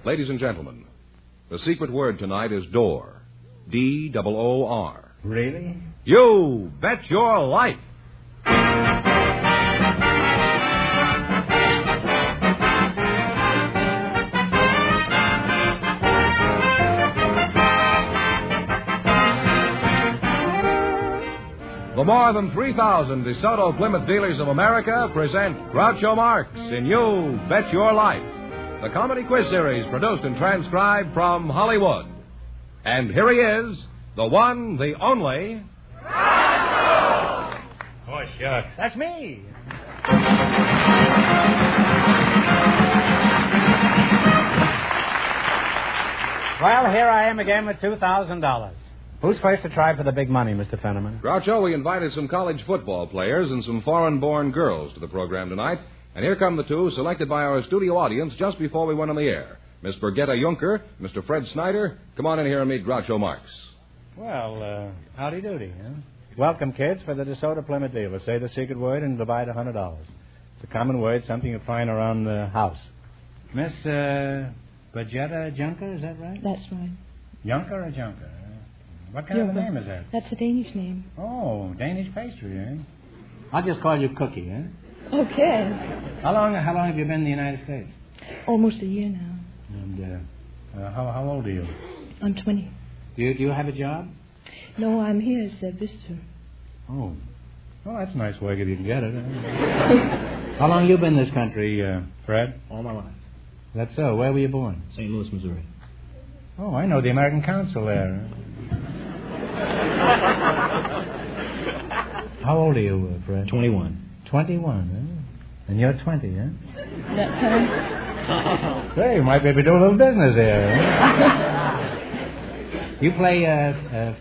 Ladies and gentlemen, the secret word tonight is door. D-O-O-R. Really? You bet your life. The more than 3,000 DeSoto Plymouth dealers of America present Groucho Marx in You Bet Your Life, the comedy quiz series produced and transcribed from Hollywood. And here he is, the one, the only... Groucho! Oh, shucks. That's me. Well, here I am again with $2,000. Who's first to try for the big money, Mr. Fenneman? Groucho, we invited some college football players and some foreign-born girls to the program tonight. And here come the two selected by our studio audience just before we went on the air. Miss Birgitta Juncker, Mr. Fred Snyder. Come on in here and meet Groucho Marx. Well, howdy doody, huh? Welcome, kids, for the DeSoto Plymouth dealer. Say the secret word and divide $100. It's a common word, something you find around the house. Miss Birgitta Juncker, is that right? That's right. Juncker or Junker? What kind of a name is that? That's a Danish name. Oh, Danish pastry, eh? I'll just call you Cookie, eh? Okay. How long have you been in the United States? Almost a year now. And how old are you? I'm 20. Do you have a job? No, I'm here as a visitor. Oh. Well, that's a nice way if you can get it. Eh? How long have you been in this country, Fred? All my life. That's so. Where were you born? St. Louis, Missouri. Oh, I know the American consul there. How old are you, Fred? 21. 21, eh? And you're 20, eh? That's right. Hey, you might maybe do a little business here, eh? You play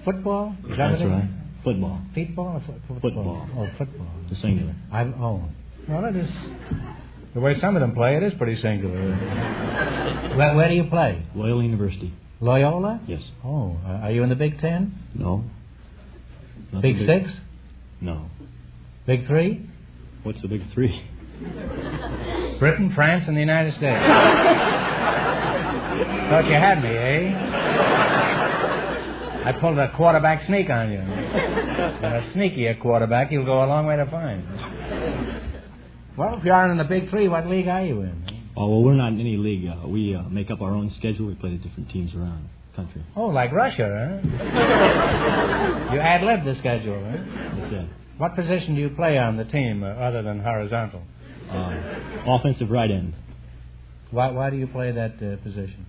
football? Is that That's right. Football. Feetball or Football. Oh, football. The singular. Well, it is... The way some of them play, it is pretty singular. Where do you play? Loyola University. Loyola? Yes. Oh, are you in the Big Ten? No. Not Big the Six? No. Big Three? What's the big three? Britain, France, and the United States. Thought you had me, eh? I pulled a quarterback sneak on you. And a sneakier quarterback you'll go a long way to find. Well, if you aren't in the Big Three, what league are you in? Oh, well, we're not in any league. We make up our own schedule. We play the different teams around the country. Oh, like Russia, huh? You ad-lib the schedule, huh? That's it. What position do you play on the team other than horizontal? Offensive right end. Why do you play that position?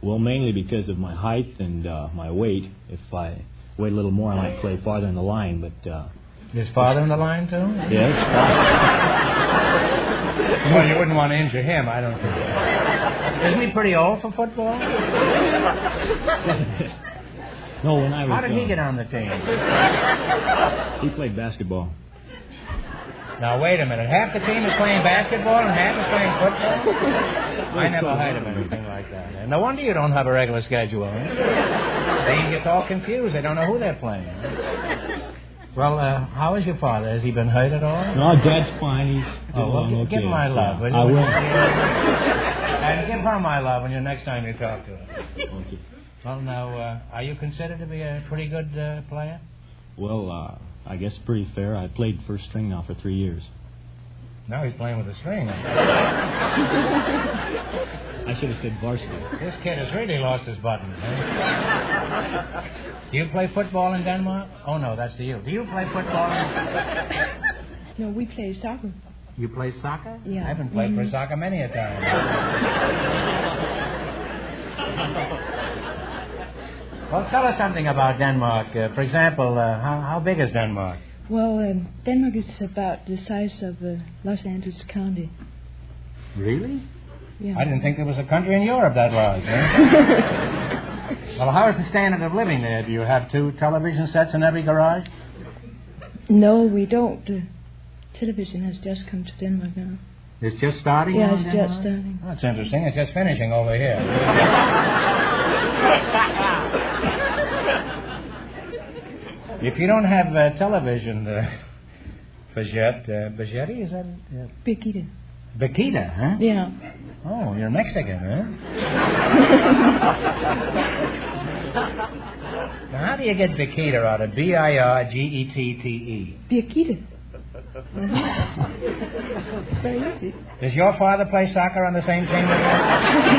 Well, mainly because of my height and my weight. If I weighed a little more, I might play farther in the line, but... Is father in the line, too? Yes. Well, you wouldn't want to injure him, I don't think. Isn't he pretty old for football? No, when I was... How did he get on the team? He played basketball. Now, wait a minute. Half the team is playing basketball and half is playing football? I never heard of anything like that. And no wonder you don't have a regular schedule. Eh? They get all confused. They don't know who they're playing. Well, how is your father? Has he been hurt at all? No, Dad's fine. He's okay. Give him my love. Yeah, I will. And give her my love when next time you talk to her. Okay. Well, now, are you considered to be a pretty good player? Well, I guess pretty fair. I played first string now for 3 years. Now he's playing with a string. I should have said varsity. This kid has really lost his buttons. Eh? Do you play football in Denmark? Oh, no, that's to you. Do you play football No, we play soccer. You play soccer? Yeah. I haven't played for soccer many a time. Well, tell us something about Denmark. For example, how big is Denmark? Well, Denmark is about the size of Los Angeles County. Really? Yeah. I didn't think there was a country in Europe that large. Eh? Well, how is the standard of living there? Do you have 2 television sets in every garage? No, we don't. Television has just come to Denmark now. It's just starting? Yeah, it's just starting. Oh, that's interesting. It's just finishing over here. If you don't have television, Birgitta, is that? Birgitta. Birgitta, huh? Yeah. Oh, you're Mexican, huh? Now, how do you get Birgitta out of B-I-R-G-E-T-T-E? Birgitta. It's very easy. Does your father play soccer on the same team as you?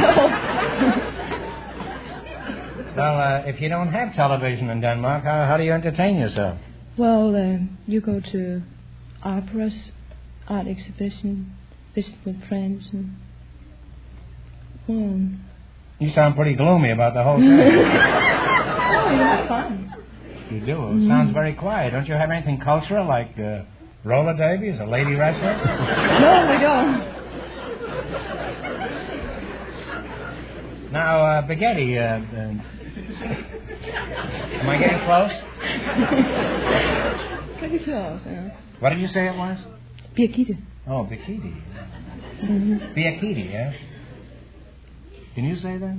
Well, if you don't have television in Denmark, how do you entertain yourself? Well, you go to operas, art exhibition, visit with friends, and... Well... You sound pretty gloomy about the whole thing. Oh, you have fun. You do? It sounds very quiet. Don't you have anything cultural like roller derbies or lady wrestlers? No, we don't. Now, Spaghetti, am I getting close? Pretty close, yeah. What did you say it was? Birgitta. Oh, Bikini. Mm-hmm. Bikini, yeah? Can you say that?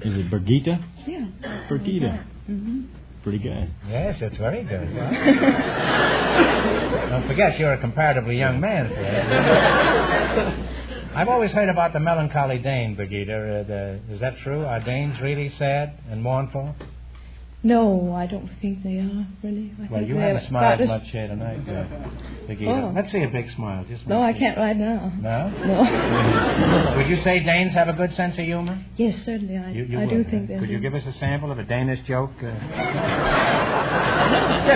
Is it Birgitta? Yeah. Birgitta. Mm-hmm. Pretty good. Yes, it's very good. Yeah. Don't forget, you're a comparatively young man. I've always heard about the melancholy Dane, Birgitta. Is that true? Are Danes really sad and mournful? No, I don't think they are, really. Well, you haven't smiled much here tonight, Birgitta. Oh. Let's see a big smile. Just No, I can't right now. No? No. Would you say Danes have a good sense of humor? Yes, certainly. I do think they Could you do. give us a sample of a Danish joke? Just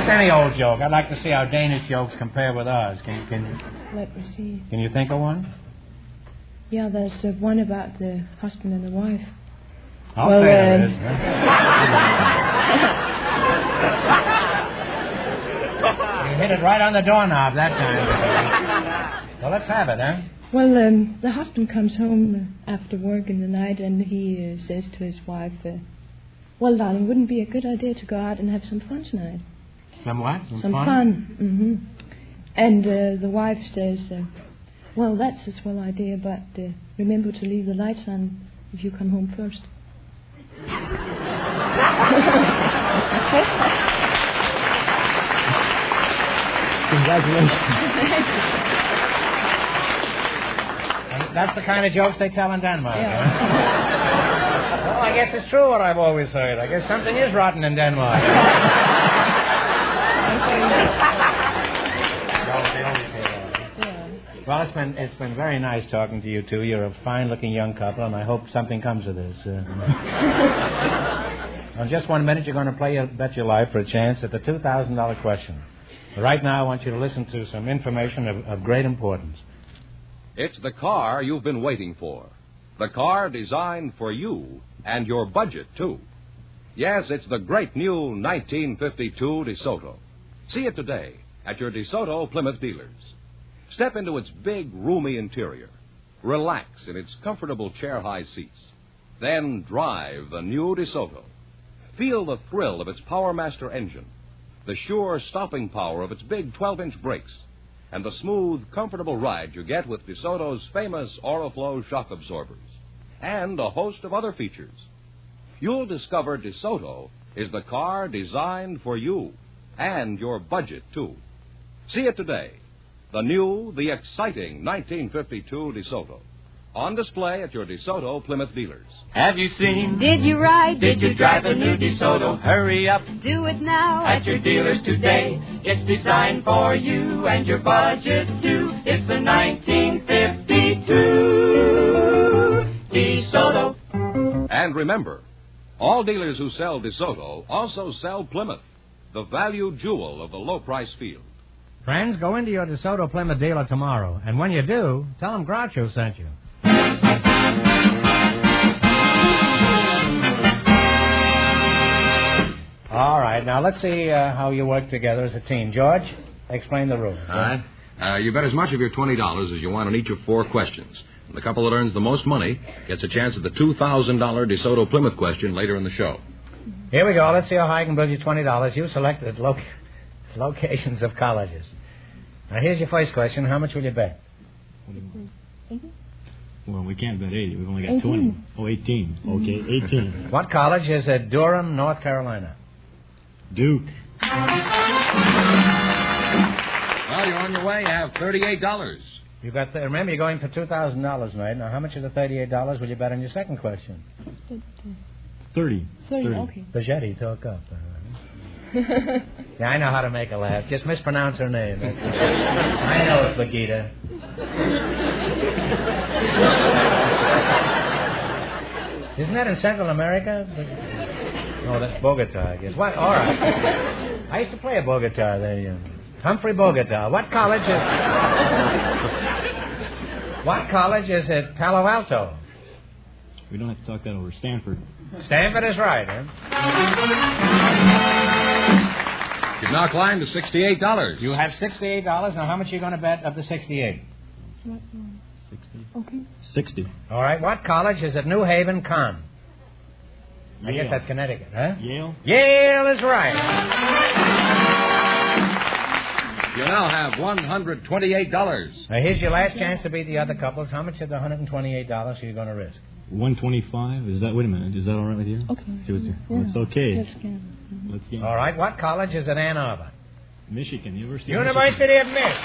any old joke. I'd like to see how Danish jokes compare with ours. Can Let me see. you think of one? Yeah, there's one about the husband and the wife. I'll Well, say there is. You hit it right on the doorknob that time. Well, let's have it, huh? Well, the husband comes home after work in the night and he says to his wife, well, darling, wouldn't it be a good idea to go out and have some fun tonight? Some what? Some fun. Mm-hmm. And the wife says, well, that's a swell idea, but remember to leave the lights on if you come home first. Congratulations. That's the kind of jokes they tell in Denmark. Yeah. Huh? Well, I guess it's true what I've always heard. I guess something is rotten in Denmark. Well, it's been very nice talking to you two. You're a fine-looking young couple, and I hope something comes of this. In just 1 minute, you're going to play Bet Your Life for a chance at the $2,000 question. Right now, I want you to listen to some information of great importance. It's the car you've been waiting for. The car designed for you and your budget, too. Yes, it's the great new 1952 DeSoto. See it today at your DeSoto Plymouth dealers. Step into its big, roomy interior. Relax in its comfortable chair-high seats. Then drive the new DeSoto. Feel the thrill of its PowerMaster engine, the sure stopping power of its big 12-inch brakes, and the smooth, comfortable ride you get with DeSoto's famous Oriflow shock absorbers, and a host of other features. You'll discover DeSoto is the car designed for you and your budget, too. See it today. The new, the exciting 1952 DeSoto. On display at your DeSoto Plymouth dealers. Have you seen? Did you ride? Did you drive the new DeSoto? Hurry up Do it now. at your dealers today. It's designed for you and your budget too. It's the 1952 DeSoto. And remember, all dealers who sell DeSoto also sell Plymouth, the value jewel of the low-price field. Friends, go into your DeSoto Plymouth dealer tomorrow, and when you do, tell them Groucho sent you. All right, now let's see how you work together as a team. George, explain the rules. All right. You bet as much of your $20 as you want on each of 4 questions. And the couple that earns the most money gets a chance at the $2,000 DeSoto Plymouth question later in the show. Here we go. Let's see how high I can build you $20. You selected locations of colleges. Now, here's your first question. How much will you bet? Well, we can't bet 80. We've only got 18. 20. Oh, 18. Okay, 18. What college is at Durham, North Carolina? Duke. Well, you're on your way. You have $38. You got remember, you're going for $2,000 tonight. Now, how much of the $38 will you bet on your second question? 30. 30, okay. Baghetti, talk up. Yeah, I know how to make her laugh. Just mispronounce her name. I know it's Baghetti. Isn't that in Central America? Oh, that's Bogota, I guess. What? All right. I used to play a Bogota there. Humphrey Bogota. What college is at Palo Alto? We don't have to talk that over. Stanford. Stanford is right, huh? You've now climbed to $68. You have $68. Now, how much are you going to bet of the 68? 60. Okay. 60. All right. What college is at New Haven, Con? I guess Yale. that's Connecticut, huh? Yale. Yale is right. You now have $128. Now, here's your last chance to beat the other couples. How much of the $128 are you going to risk? 125. Is that? Wait a minute. Is that all right with you? Okay. It's okay. Yes, Let's get. All right. What college is at Ann Arbor? Michigan. University University of Michigan.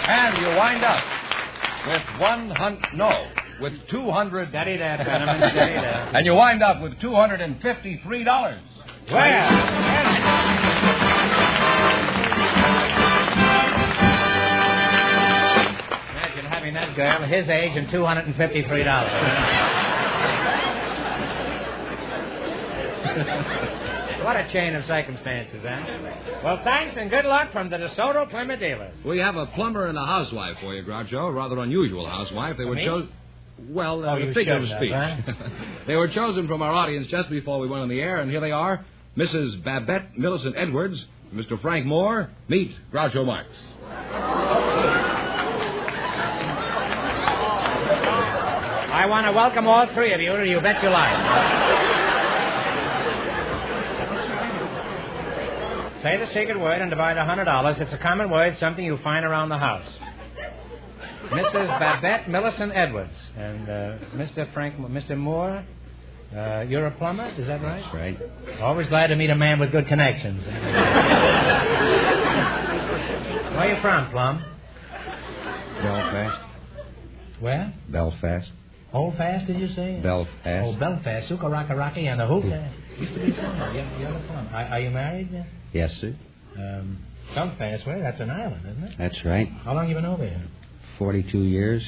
And you wind up with with 200. Steady that, Hanneman. Steady that. And you wind up with $253. Well, imagine having that girl his age and $253. What a chain of circumstances, huh? Well, thanks and good luck from the DeSoto Plymouth dealers. We have a plumber and a housewife for you, Groucho. A rather unusual housewife. They were chosen. Well, you figure of shouldn't speech. have, They were chosen from our audience just before we went on the air, and here they are. Mrs. Babette Millicent Edwards, Mr. Frank Moore. Meet Groucho Marx. I want to welcome all three of you to You Bet Your Life. Say the secret word and divide $100. It's a common word, something you find around the house. Mrs. Babette Millicent Edwards. And Mr. Moore, you're a plumber, is that right? That's right. Always glad to meet a man with good connections. Where you from, Plum? Belfast. Where? Belfast. Old Fast, did you say? Belfast. Oh, Belfast. Suka Raka Rocky and the hookah. Used to be summer. You're the plum. Are you married? Yes, sir. Belfast, where? That's an island, isn't it? That's right. How long you been over here? 42 years.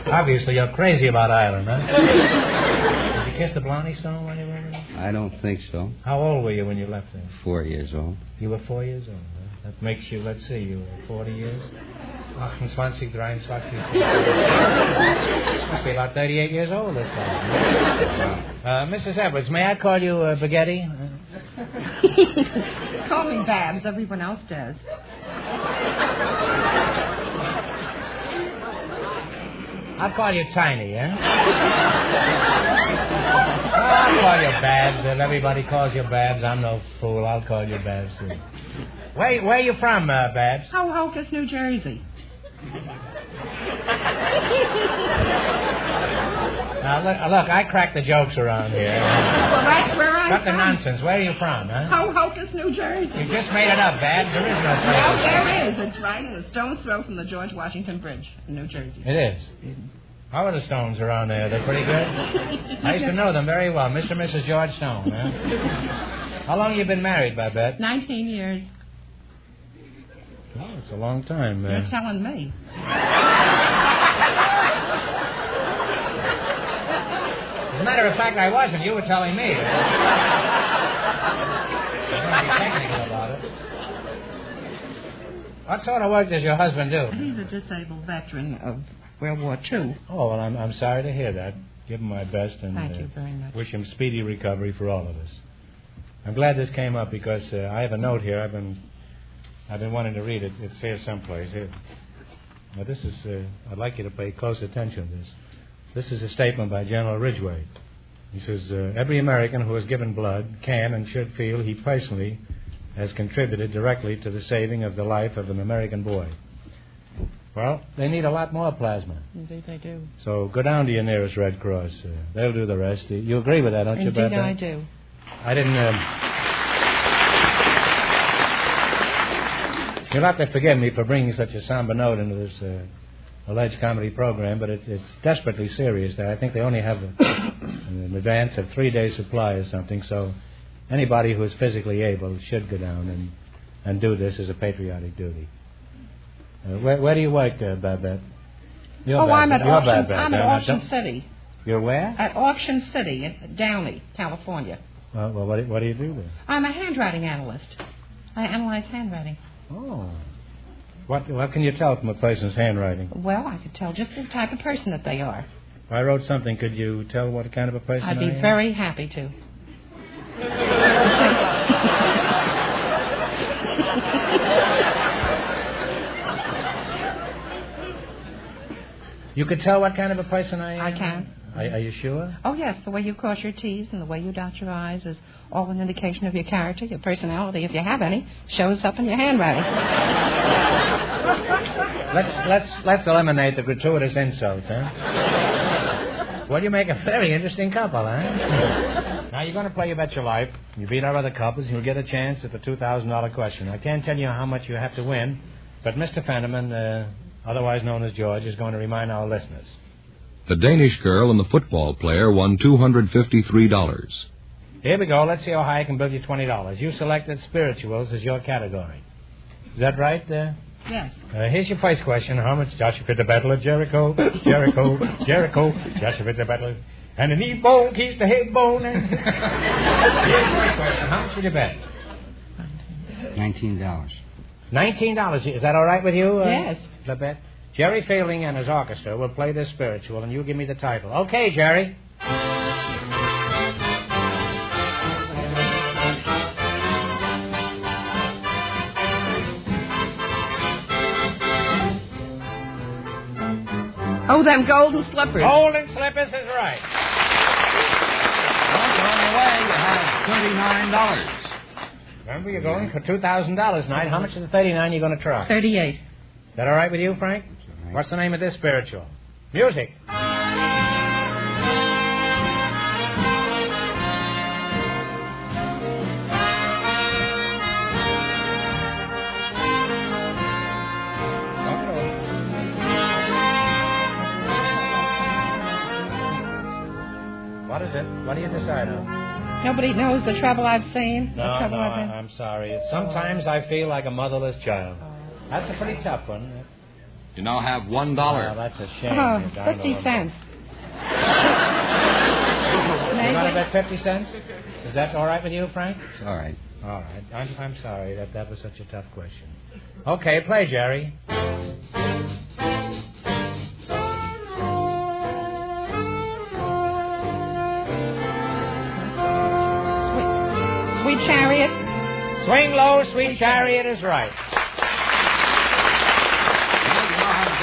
Obviously, you're crazy about Ireland, huh? Did you kiss the Blarney Stone when you were over there? I don't think so. How old were you when you left there? 4 years old. You were 4 years old, huh? That makes you, let's see, you were 40 years? 28, 23. Must be about 38 years old this time. Mrs. Edwards, may I call you Baghetti? Call me Babs. Everyone else does. I'll call you Tiny, eh? I'll call you Babs. If everybody calls you Babs, I'm no fool. I'll call you Babs, too. Where are you from, Babs? Hohokus, New Jersey. Now, look, I crack the jokes around here. Well, that's where I'm Cut the from. nonsense. Where are you from, huh? Hohokus, New Jersey. You just made it up, Babs. There is no place. No, there is. It's right in a stone's throw from the George Washington Bridge in New Jersey. It is. How are the Stones around there? They're pretty good? I used to know them very well. Mr. and Mrs. George Stone, huh? How long have you been married, Babette? 19 years. Oh, it's a long time, man. You're telling me. As a matter of fact, I wasn't. You were telling me. Don't be technical about it. What sort of work does your husband do? He's a disabled veteran of World War II. Oh, well, I'm sorry to hear that. Give him my best and Thank you very much. wish him speedy recovery for all of us. I'm glad this came up because I have a note here. I've been wanting to read it. It's here someplace. Here. Now, this is... I'd like you to pay close attention to this. This is a statement by General Ridgway. He says, every American who has given blood can and should feel he personally has contributed directly to the saving of the life of an American boy. Well, they need a lot more plasma. Indeed they do. So go down to your nearest Red Cross. They'll do the rest. You agree with that, don't you, Beth? Indeed I do. I didn't... You'll have to forgive me for bringing such a somber note into this alleged comedy program, but it's desperately serious. I think they only have an advance of 3 days' supply or something, so anybody who is physically able should go down and do this as a patriotic duty. Where do you work, Babette? I'm at Auction City. You're where? At Auction City in Downey, California. Well, what do you do there? I'm a handwriting analyst. I analyze handwriting. Oh. What can you tell from a person's handwriting? Well, I could tell just the type of person that they are. If I wrote something, could you tell what kind of a person I'd be very happy to. You could tell what kind of a person I am? I can. Are you sure? Oh, yes. The way you cross your T's and the way you dot your I's is all an indication of your character, your personality, if you have any, shows up in your handwriting. Let's eliminate the gratuitous insults, huh? Well, you make a very interesting couple, huh? Now, you're going to play You Bet Your Life. You beat our other couples, and you'll get a chance at the $2,000 question. I can't tell you how much you have to win, but Mr. Fenneman, otherwise known as George, is going to remind our listeners. The Danish girl and the football player won $253. Here we go. Let's see how high I can build you $20. You selected spirituals as your category. Is that right? Yes. Here's your first question. How much Joshua fit the battle of Jericho? Jericho, Jericho, Joshua fit the battle of... And the knee bone keeps the head bone. Here's your first question. How much did you bet? $19. $19. Is that all right with you? Yes. Labette? Jerry Fielding and his orchestra will play this spiritual, and you give me the title. Okay, Jerry. Oh, them golden slippers. Golden slippers is right. Well, on the way, you have $39. Remember, you're going for $2,000 tonight. How much of the 39 are you going to try? 38. Is that all right with you, Frank? Right. What's the name of this spiritual? Music. What is it? What do you decide on? Nobody knows the trouble I've seen. No, I'm sorry. Sometimes I feel like a motherless child. That's a pretty tough one. You now have $1. Oh, that's a shame. Oh, 50 cents. You want to bet 50 cents? Is that all right with you, Frank? It's all right. All right. I'm sorry that was such a tough question. Okay, play, Jerry. Sweet Chariot. Swing low, sweet chariot is right.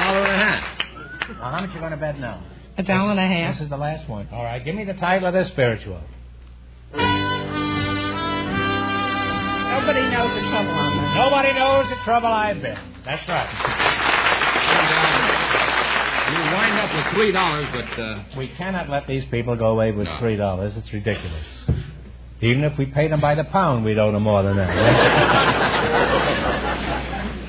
$1.50. Now, how much are you going to bet now? $1.50. This is the last one. All right, give me the title of this spiritual. Nobody knows the trouble I'm in. Nobody knows the trouble I've been. That's right. You wind up with $3, but... We cannot let these people go away with $3. It's ridiculous. Even if we paid them by the pound, we'd owe them more than that.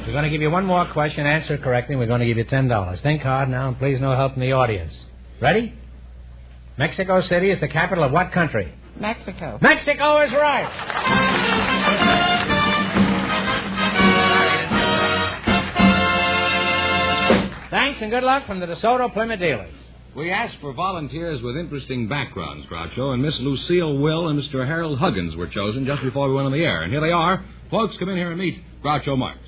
We're going to give you one more question. Answer it correctly, and we're going to give you $10. Think hard now, and please no help from the audience. Ready? Mexico City is the capital of what country? Mexico. Mexico is right. Thanks and good luck from the DeSoto Plymouth dealers. We asked for volunteers with interesting backgrounds, Groucho, and Miss Lucille Will and Mr. Harold Huggins were chosen just before we went on the air. And here they are. Folks, come in here and meet Groucho Marx.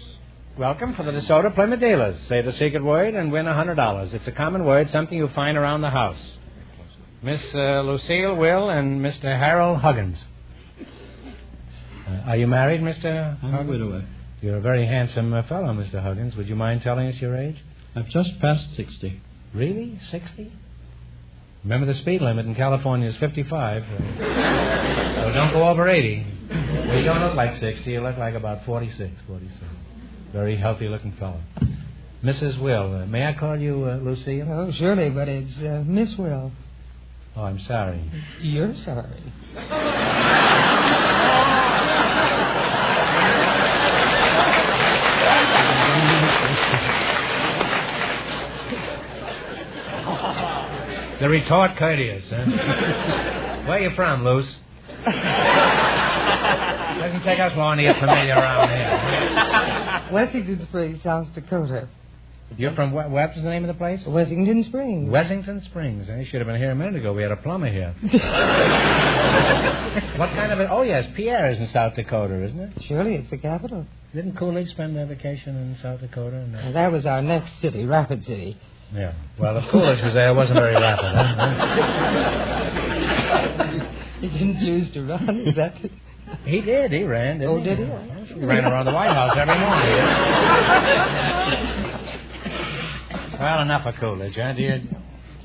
Welcome for the DeSoto Plymouth dealers. Say the secret word and win $100. It's a common word, something you find around the house. Miss Lucille Will and Mr. Harold Huggins. Are you married, Mr. I'm Huggins? a widower. You're a very handsome fellow, Mr. Huggins. Would you mind telling us your age? I've just passed 60. Really? 60? Remember the speed limit in California is 55. So don't go over 80. Well, you don't look like 60. You look like about 46, 47. Very healthy-looking fellow. Mrs. Will, may I call you Lucille? Oh, surely, but it's Miss Will. Oh, I'm sorry. You're sorry. The retort courteous, huh? Where you from, Luce? Doesn't take us long to get familiar around here. Wessington Springs, South Dakota. You're from what was the name of the place? Wessington Springs. Wessington Springs. You should have been here a minute ago. We had a plumber here. What kind of a... Oh, yes, Pierre is in South Dakota, isn't it? Surely it's the capital. Didn't Coolidge spend their vacation in South Dakota? No. And that was our next city, Rapid City. Yeah. Well, if Coolidge was there, it wasn't very rapid, huh? He didn't choose to run, is that... He did. He ran, didn't he? Oh, did he? He ran around the White House every morning. Well, enough of Coolidge, huh?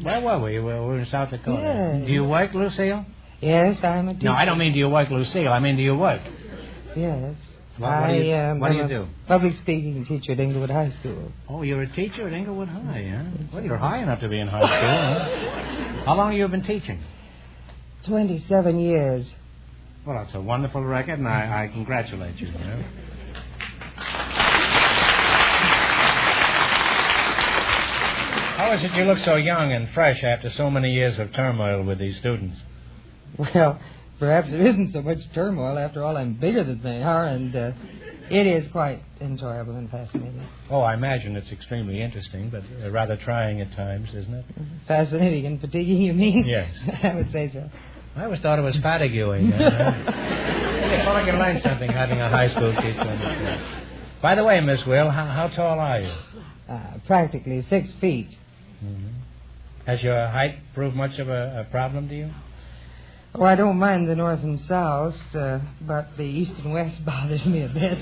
Where were we? We were in South Dakota. Yes. Do you work, Lucille? Yes, I'm a teacher. No, I don't mean do you work, Lucille. I mean do you work? Yes. What do you do? Public speaking teacher at Inglewood High School. Oh, you're a teacher at Inglewood High, huh? Well, you're high enough to be in high school, huh? How long have you been teaching? 27 years. Well, that's a wonderful record, and I congratulate you, know. How is it you look so young and fresh after so many years of turmoil with these students? Well, perhaps there isn't so much turmoil. After all, I'm bigger than they are, and it is quite enjoyable and fascinating. Oh, I imagine it's extremely interesting, but rather trying at times, isn't it? Fascinating and fatiguing, you mean? Yes. I would say so. I always thought it was fatiguing. You probably can learn something having a high school teacher. By the way, Miss Will, how tall are you? Practically 6 feet. Mm-hmm. Has your height proved much of a problem to you? Oh, I don't mind the north and south, but the east and west bothers me a bit.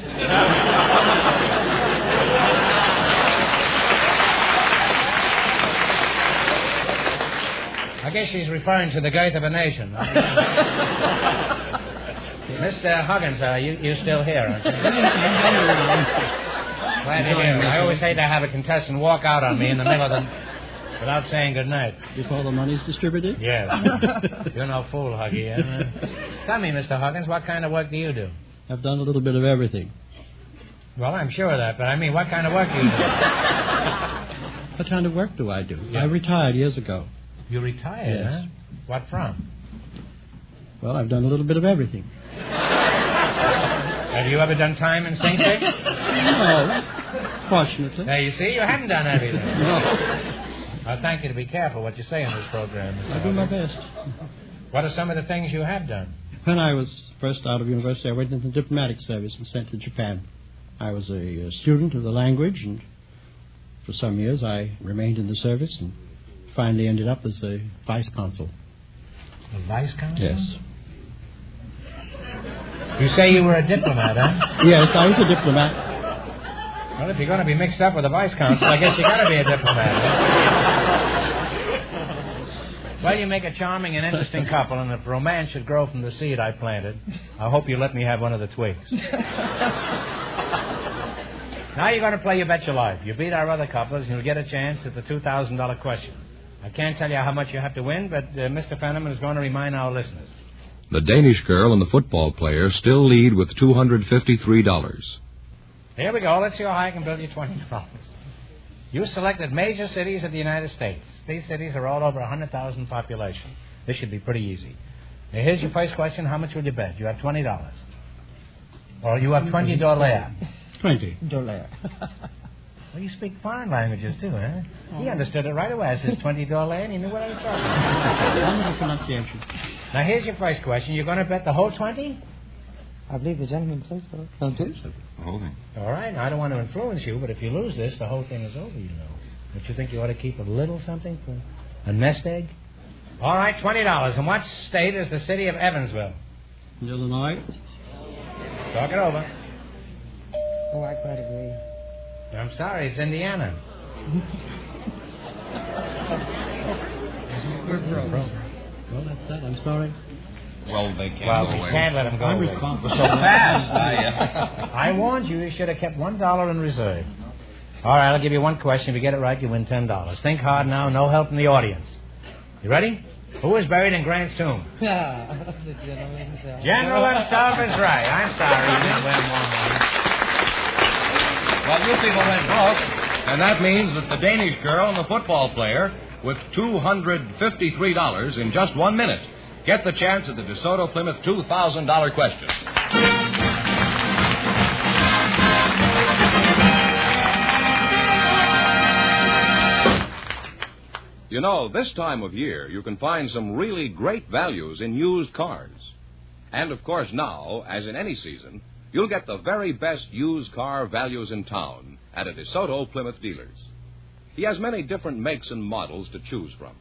I guess she's referring to the girth of a nation. Mr. Huggins, you still here, aren't you? Glad to hear. I always hate to have a contestant walk out on me in the middle of the... without saying good night. Before the money's distributed? Yes. You're no fool, Huggy. Tell me, Mr. Huggins, what kind of work do you do? I've done a little bit of everything. Well, I'm sure of that, but I mean, what kind of work do you do? What kind of work do I do? Yeah. I retired years ago. You retired, Yes. huh? What from? Well, I've done a little bit of everything. Have you ever done time in St. Dick? No, fortunately. Now, you see, you haven't done everything. No. I thank you to be careful what you say in this program, Mr. I do my Huggins. best. What are some of the things you have done? When I was first out of university, I went into the diplomatic service and sent to Japan. I was a student of the language, and for some years I remained in the service and finally ended up as a vice consul. A vice consul? Yes. You say you were a diplomat, huh? Yes, I was a diplomat. Well, if you're going to be mixed up with a vice consul, I guess you got to be a diplomat. Huh? Well, you make a charming and interesting couple, and if romance should grow from the seed I planted, I hope you let me have one of the twigs. Now you're going to play You Bet Your Life. You beat our other couples, and you'll get a chance at the $2,000 question. I can't tell you how much you have to win, but Mr. Fenneman is going to remind our listeners. The Danish girl and the football player still lead with $253. Here we go. Let's see how high I can build you $20. You selected major cities of the United States. These cities are all over 100,000 population. This should be pretty easy. Now, here's your first question. How much would you bet? You have $20. Or you have $20. $20. Well, you speak foreign languages, too, huh? He understood it right away. I said $20, and he knew what I was talking about. Wonderful pronunciation. Now, here's your first question. You're going to bet the whole 20? I believe the gentleman says so. Don't you? The whole thing. All right. I don't want to influence you, but if you lose this, the whole thing is over, you know. Don't you think you ought to keep a little something for a nest egg? All right, $20. And what state is the city of Evansville? Illinois. Talk it over. Oh, I quite agree. I'm sorry, it's Indiana. Well, that's that. I'm sorry. Well, they can't Well, go we away. can't let him go I'm away. responsible. So fast. I warned you. You should have kept $1 in reserve. All right, I'll give you one question. If you get it right, you win $10. Think hard now. No help from the audience. You ready? Who is buried in Grant's tomb? The general himself. General himself is right. I'm sorry. You didn't win one. Well, you people went both, and that means that the Danish girl and the football player with $253 in just 1 minute. Get the chance at the DeSoto Plymouth $2,000 question. You know, this time of year, you can find some really great values in used cars. And, of course, now, as in any season, you'll get the very best used car values in town at a DeSoto Plymouth dealer's. He has many different makes and models to choose from.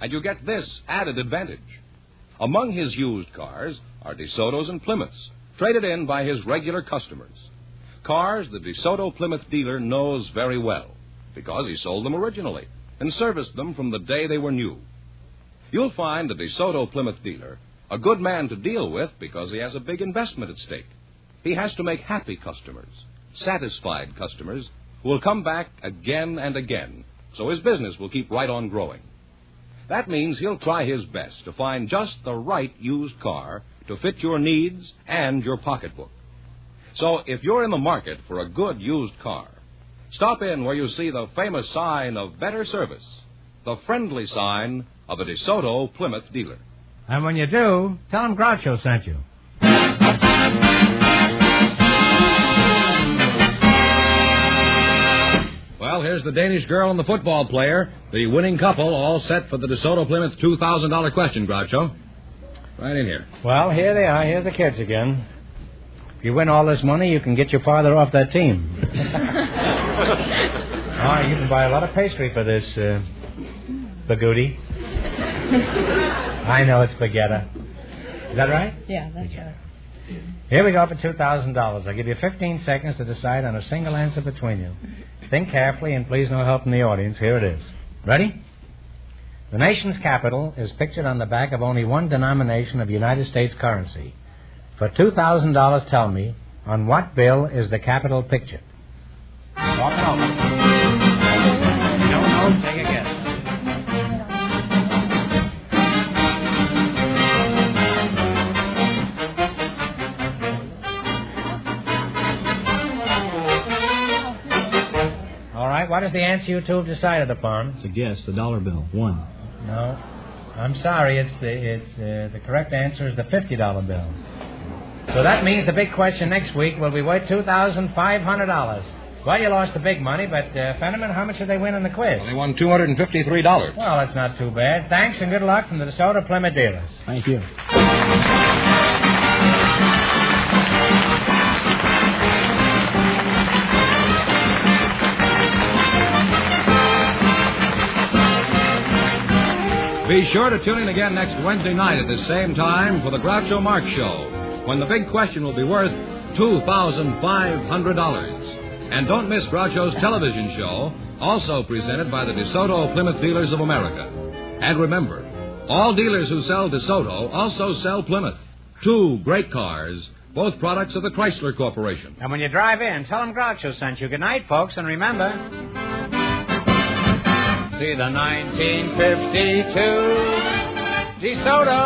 And you get this added advantage. Among his used cars are DeSotos and Plymouths, traded in by his regular customers. Cars the DeSoto Plymouth dealer knows very well, because he sold them originally and serviced them from the day they were new. You'll find the DeSoto Plymouth dealer a good man to deal with because he has a big investment at stake. He has to make happy customers, satisfied customers who will come back again and again, so his business will keep right on growing. That means he'll try his best to find just the right used car to fit your needs and your pocketbook. So if you're in the market for a good used car, stop in where you see the famous sign of better service, the friendly sign of a DeSoto Plymouth dealer. And when you do, tell them Groucho sent you. Well, here's the Danish girl and the football player, the winning couple, all set for the DeSoto Plymouth $2,000 question, Groucho. Right in here. Well, here they are. Here's the kids again. If you win all this money, you can get your father off that team. You can buy a lot of pastry for this, Bagooty. I know it's spaghetti. Is that right? Yeah, that's right. Here we go for $2,000. I'll give you 15 seconds to decide on a single answer between you. Think carefully, and please no help from the audience. Here it is. Ready? The nation's capital is pictured on the back of only one denomination of United States currency. For $2,000, tell me, on what bill is the capital pictured? Walk it over. You don't know? Take a guess. What is the answer you two have decided upon? It's a guess, the dollar bill. One. No. I'm sorry. The correct answer is the $50 bill. So that means the big question next week will be worth $2,500. Well, you lost the big money, but, Fenneman, how much did they win in the quiz? Well, they won $253. Well, that's not too bad. Thanks and good luck from the DeSoto Plymouth dealers. Thank you. Be sure to tune in again next Wednesday night at the same time for the Groucho Marx Show, when the big question will be worth $2,500. And don't miss Groucho's television show, also presented by the DeSoto Plymouth Dealers of America. And remember, all dealers who sell DeSoto also sell Plymouth. Two great cars, both products of the Chrysler Corporation. And when you drive in, tell them Groucho sent you. Good night, folks, and remember... See the 1952 DeSoto.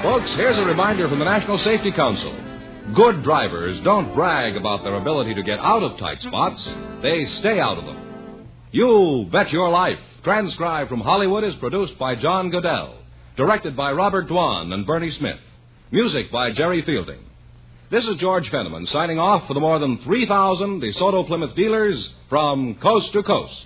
Folks, here's a reminder from the National Safety Council. Good drivers don't brag about their ability to get out of tight spots. They stay out of them. You Bet Your Life, transcribed from Hollywood, is produced by John Goodell, directed by Robert Dwan and Bernie Smith. Music by Jerry Fielding. This is George Fenneman signing off for the more than 3,000 DeSoto Plymouth dealers from coast to coast.